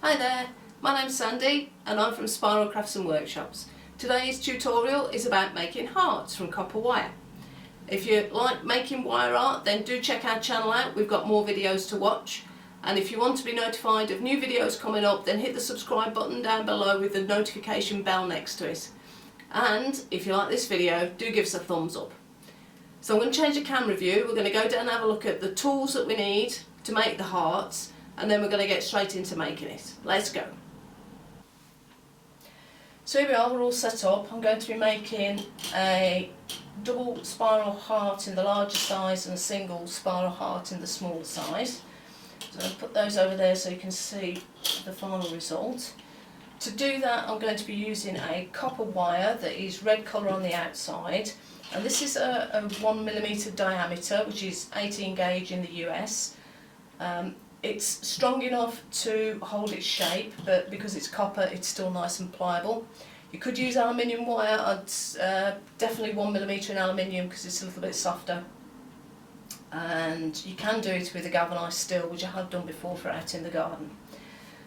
Hi there, my name's Sandy and I'm from Spiral Crafts and Workshops. Today's tutorial is about making hearts from copper wire. If you like making wire art, then do check our channel out, we've got more videos to watch. And if you want to be notified of new videos coming up, then hit the subscribe button down below with the notification bell next to it. And if you like this video, do give us a thumbs up. So I'm going to change the camera view, we're going to go down and have a look at the tools that we need to make the hearts, and then we're going to get straight into making it. Let's go. So here we are, we're all set up. I'm going to be making a double spiral heart in the larger size and a single spiral heart in the smaller size. So I'm going to put those over there so you can see the final result. To do that, I'm going to be using a copper wire that is red colour on the outside, and this is a 1mm diameter, which is 18 gauge in the US. It's strong enough to hold its shape, but because it's copper, it's still nice and pliable. You could use aluminium wire. I'd definitely 1mm in aluminium because it's a little bit softer. And you can do it with a galvanised steel, which I have done before for out in the garden.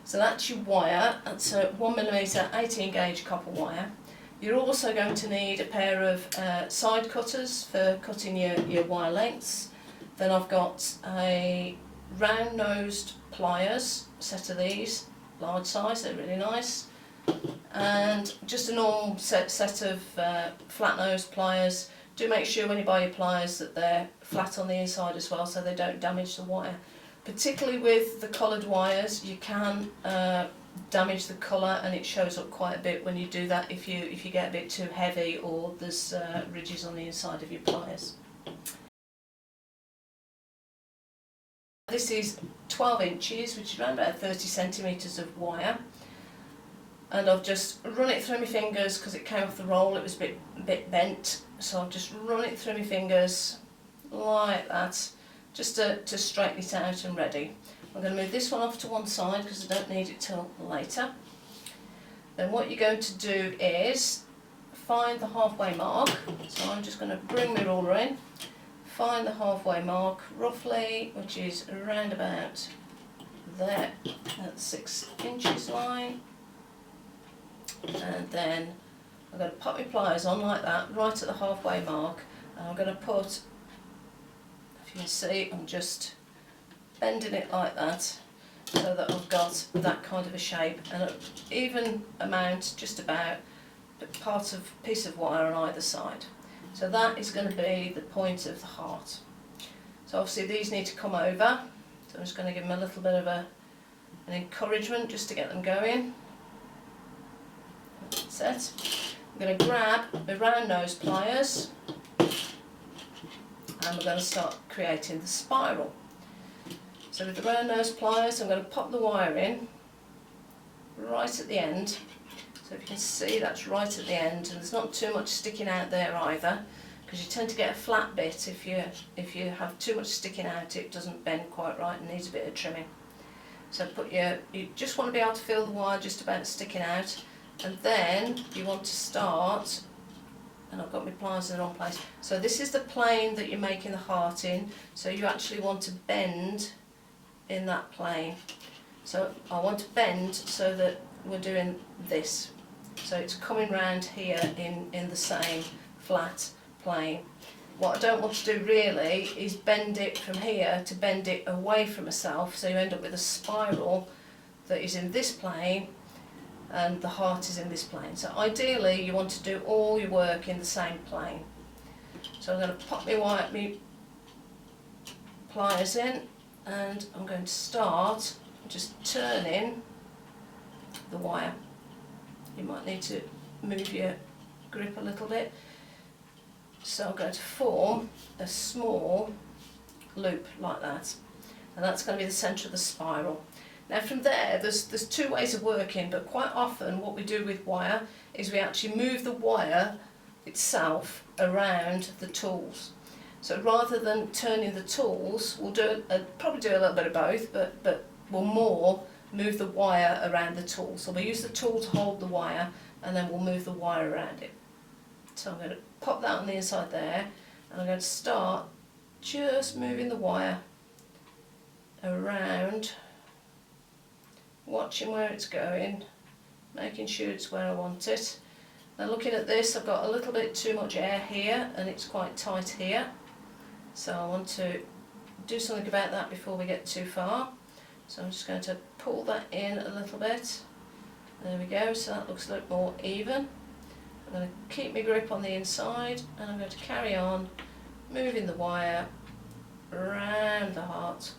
So that's your wire. That's a 1mm 18 gauge copper wire. You're also going to need a pair of side cutters for cutting your wire lengths. Then I've got a round nosed pliers, a set of these, large size, they're really nice, and just a normal set of flat nosed pliers. Do make sure when you buy your pliers that they're flat on the inside as well, so they don't damage the wire. Particularly with the coloured wires, you can damage the colour, and it shows up quite a bit when you do that if you get a bit too heavy or there's ridges on the inside of your pliers. This is 12 inches, which is around about 30 centimetres of wire, and I've just run it through my fingers because it came off the roll, it was a bit bent, so I've just run it through my fingers like that, just to straighten it out and ready. I'm going to move this one off to one side because I don't need it till later. Then what you're going to do is find the halfway mark, so I'm just going to bring my ruler in. Find the halfway mark roughly, which is around about there, at the 6 inches line, and then I'm going to pop my pliers on like that, right at the halfway mark, and I'm going to put, if you can see, I'm just bending it like that, so that I've got that kind of a shape, and an even amount, just about, piece of wire on either side. So that is going to be the point of the heart. So obviously these need to come over, so I'm just going to give them a little bit of an encouragement just to get them going. That's it. I'm going to grab the round nose pliers and we're going to start creating the spiral. So with the round nose pliers, I'm going to pop the wire in right at the end. So if you can see, that's right at the end, and there's not too much sticking out there either, because you tend to get a flat bit if you have too much sticking out. It doesn't bend quite right and needs a bit of trimming. So you just want to be able to feel the wire just about sticking out, and then you want to start, and I've got my pliers in the wrong place. So this is the plane that you're making the heart in, so you actually want to bend in that plane. So I want to bend so that we're doing this. So it's coming round here in the same flat plane. What I don't want to do really is bend it from here to bend it away from myself, so you end up with a spiral that is in this plane and the heart is in this plane. So ideally you want to do all your work in the same plane. So I'm going to pop my pliers in, and I'm going to start just turning the wire. You might need to move your grip a little bit. So I'm going to form a small loop like that, and that's going to be the centre of the spiral. Now from there, there's two ways of working, but quite often what we do with wire is we actually move the wire itself around the tools. So rather than turning the tools, we'll probably do a little bit of both, but we'll more move the wire around the tool. So we'll use the tool to hold the wire, and then we'll move the wire around it. So I'm going to pop that on the inside there, and I'm going to start just moving the wire around what watching where it's going, making sure it's where I want it. Now looking at this, I've got a little bit too much air here and it's quite tight here. So I want to do something about that before we get too far. So I'm just going to pull that in a little bit. There we go, so that looks a little more even. I'm going to keep my grip on the inside and I'm going to carry on moving the wire around the heart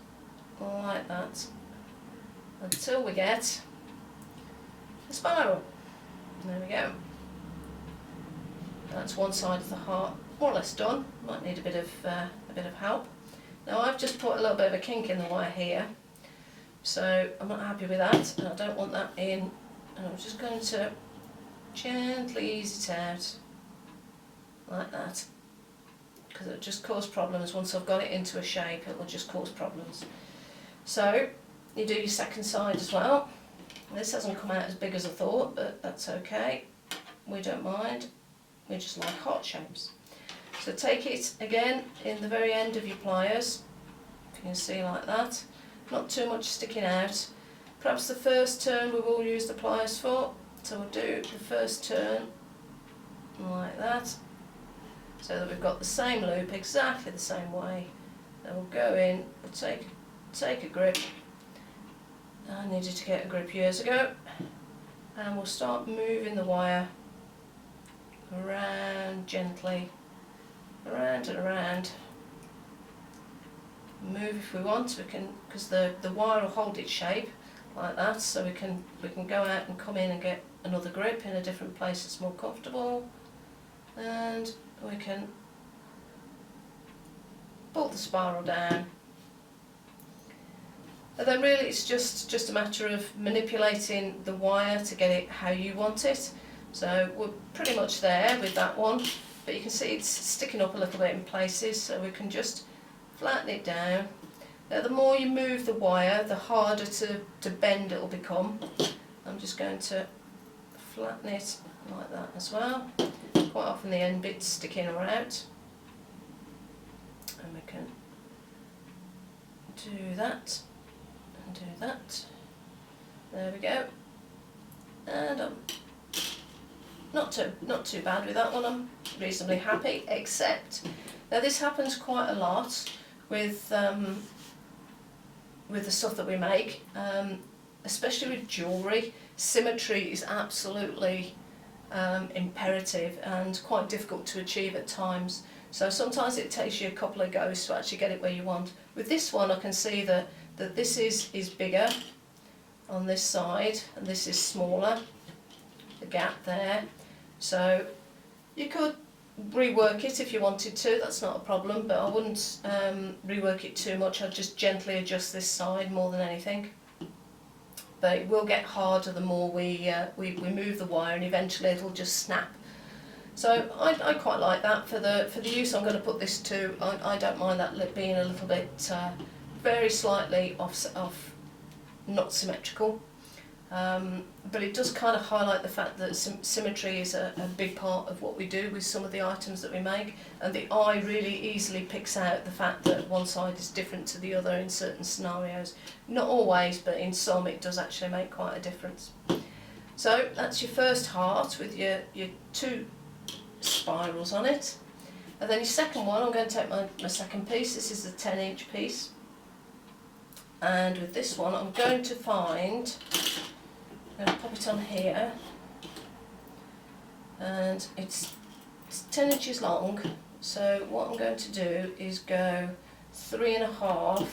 like that until we get a spiral. There we go. That's one side of the heart more or less done. Might need a bit of help. Now I've just put a little bit of a kink in the wire here, so I'm not happy with that and I don't want that in, and I'm just going to gently ease it out like that, because it'll just cause problems. Once I've got it into a shape, it will just cause problems. So you do your second side as well. This hasn't come out as big as I thought, but that's okay, we don't mind, we just like heart shapes. So take it again in the very end of your pliers, if you can see, like that, not too much sticking out. Perhaps the first turn we will use the pliers for, so we'll do the first turn like that, so that we've got the same loop exactly the same way. Then we'll go in, we'll take a grip. I needed to get a grip years ago, and we'll start moving the wire around gently, around and around. Move if we want, we can, because the wire will hold its shape like that, so we can go out and come in and get another grip in a different place that's more comfortable, and we can pull the spiral down. And then really it's just a matter of manipulating the wire to get it how you want it. So we're pretty much there with that one, but you can see it's sticking up a little bit in places, so we can just flatten it down. Now the more you move the wire, the harder to bend it will become. I'm just going to flatten it like that as well. Quite often the end bits stick in or out, and we can do that and do that. There we go. And not too bad with that one. I'm reasonably happy, except now this happens quite a lot with the stuff that we make, especially with jewellery. Symmetry is absolutely imperative and quite difficult to achieve at times. So sometimes it takes you a couple of goes to actually get it where you want. With this one, I can see that this is bigger on this side and this is smaller, the gap there. So you could rework it if you wanted to, that's not a problem, but I wouldn't rework it too much. I'd just gently adjust this side more than anything. But it will get harder the more we move the wire, and eventually it'll just snap. So I quite like that for the use I'm going to put this to. I don't mind that being a little bit very slightly off not symmetrical. But it does kind of highlight the fact that symmetry is a big part of what we do with some of the items that we make, and the eye really easily picks out the fact that one side is different to the other in certain scenarios. Not always, but in some it does actually make quite a difference. So that's your first heart with your two spirals on it. And then your second one, I'm going to take my second piece. This is the 10-inch piece. And with this one I'm going to find, I'm going to pop it on here, and it's 10 inches long, so what I'm going to do is go 3.5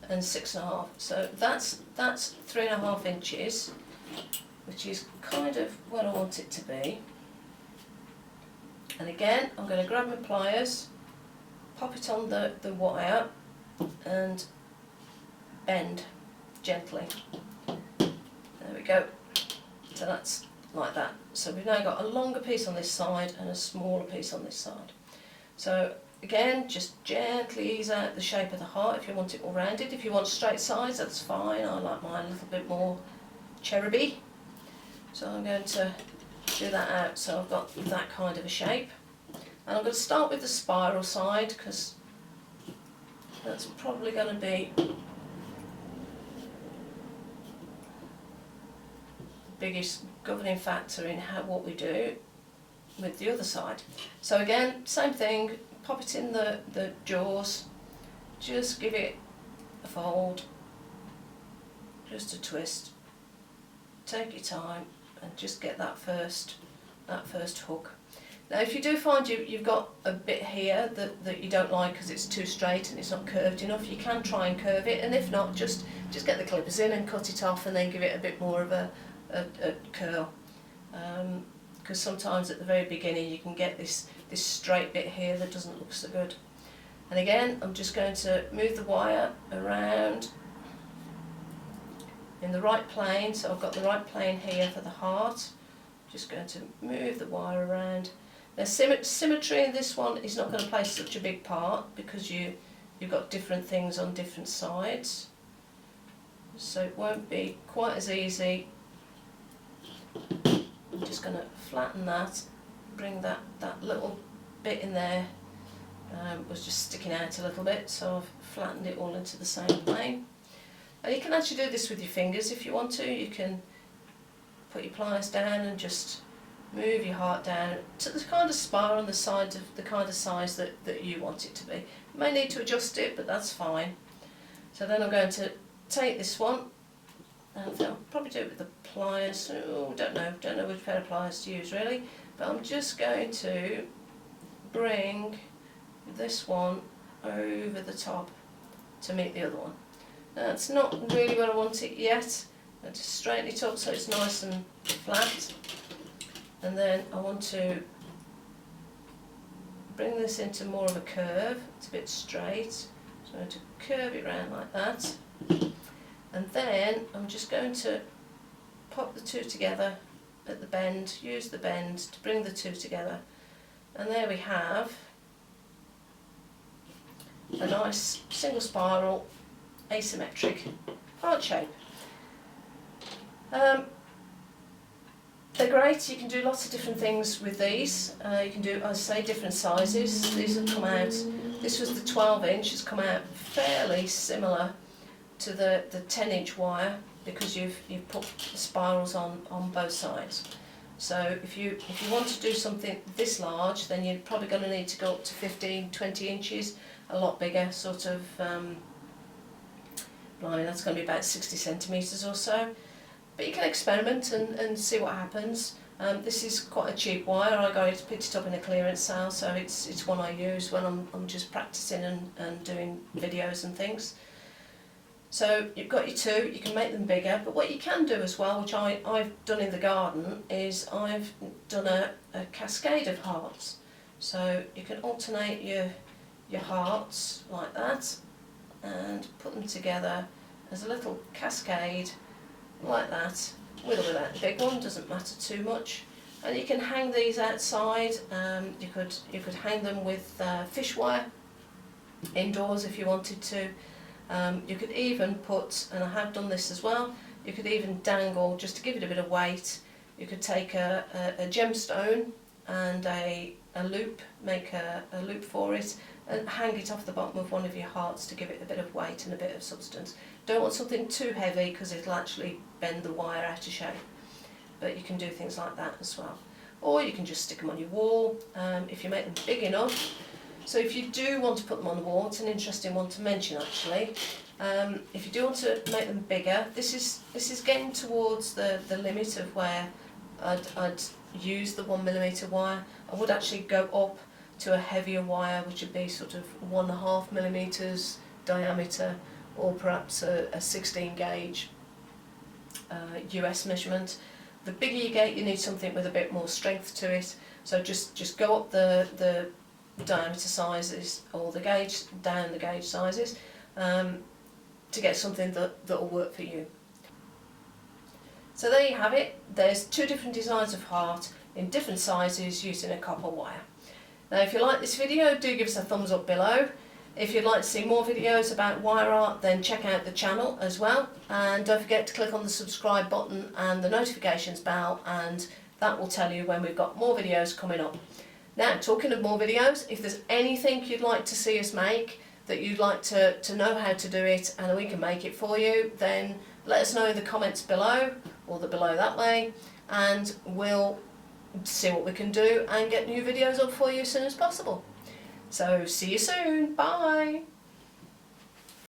and 6.5, so that's 3.5 inches, which is kind of what I want it to be. And again I'm going to grab my pliers, pop it on the wire and bend gently. There we go. So that's like that. So we've now got a longer piece on this side and a smaller piece on this side. So again, just gently ease out the shape of the heart if you want it all rounded. If you want straight sides, that's fine. I like mine a little bit more cheruby. So I'm going to do that out so I've got that kind of a shape. And I'm going to start with the spiral side because that's probably going to be biggest governing factor in what we do with the other side. So again, same thing, pop it in the jaws, just give it a fold, just a twist, take your time and just get that first hook. Now if you do find you've got a bit here that you don't like because it's too straight and it's not curved enough, you can try and curve it, and if not, just get the clippers in and cut it off and then give it a bit more of a curl. Because sometimes at the very beginning you can get this straight bit here that doesn't look so good. And again, I'm just going to move the wire around in the right plane, so I've got the right plane here for the heart. Just going to move the wire around. Now symmetry in this one is not going to play such a big part because you've got different things on different sides, so it won't be quite as easy. I'm just going to flatten that, bring that little bit in there, was just sticking out a little bit, so I've flattened it all into the same plane. And you can actually do this with your fingers if you want to. You can put your pliers down and just move your heart down to the kind of spire on the side of the kind of size that you want it to be. You may need to adjust it, but that's fine. So then I'm going to take this one, and I'll probably do it with the pliers. Oh, don't know which pair of pliers to use really, but I'm just going to bring this one over the top to meet the other one. Now it's not really where I want it yet. I just straighten it up so it's nice and flat, and then I want to bring this into more of a curve. It's a bit straight, so I'm going to curve it around like that, and then I'm just going to pop the two together at the bend, use the bend to bring the two together, and there we have a nice single spiral asymmetric heart shape. They're great. You can do lots of different things with these. You can do, as I say, different sizes. These have come out, this was the 12-inch, it's come out fairly similar to the 10-inch wire because you've put spirals on both sides. So if you want to do something this large, then you're probably going to need to go up to 15, 20 inches, a lot bigger, sort of, that's going to be about 60 centimetres or so. But you can experiment and see what happens. This is quite a cheap wire. I picked it up in a clearance sale, so it's one I use when I'm just practicing and doing videos and things. So you've got your two, you can make them bigger, but what you can do as well, which I've done in the garden, is I've done a cascade of hearts. So you can alternate your hearts like that and put them together as a little cascade like that, with or without the big one, doesn't matter too much. And you can hang these outside. You could hang them with fish wire indoors if you wanted to. You could even put, and I have done this as well, you could even dangle, just to give it a bit of weight, you could take a gemstone and a loop, make a loop for it, and hang it off the bottom of one of your hearts to give it a bit of weight and a bit of substance. Don't want something too heavy because it'll actually bend the wire out of shape, but you can do things like that as well. Or you can just stick them on your wall if you make them big enough. So if you do want to put them on the wall, it's an interesting one to mention actually. If you do want to make them bigger, this is getting towards the limit of where I'd use the 1mm wire. I would actually go up to a heavier wire, which would be sort of 1.5mm diameter, or perhaps a 16 gauge US measurement. The bigger you get, you need something with a bit more strength to it. So just go up the diameter sizes, or the gauge, down the gauge sizes, to get something that will work for you. So there you have it. There's two different designs of heart in different sizes using a copper wire. Now if you like this video, do give us a thumbs up below. If you'd like to see more videos about wire art, then check out the channel as well, and don't forget to click on the subscribe button and the notifications bell, and that will tell you when we've got more videos coming up. Now, talking of more videos, if there's anything you'd like to see us make, that you'd like to know how to do it and we can make it for you, then let us know in the comments below, or the below that way, and we'll see what we can do and get new videos up for you as soon as possible. So see you soon, bye!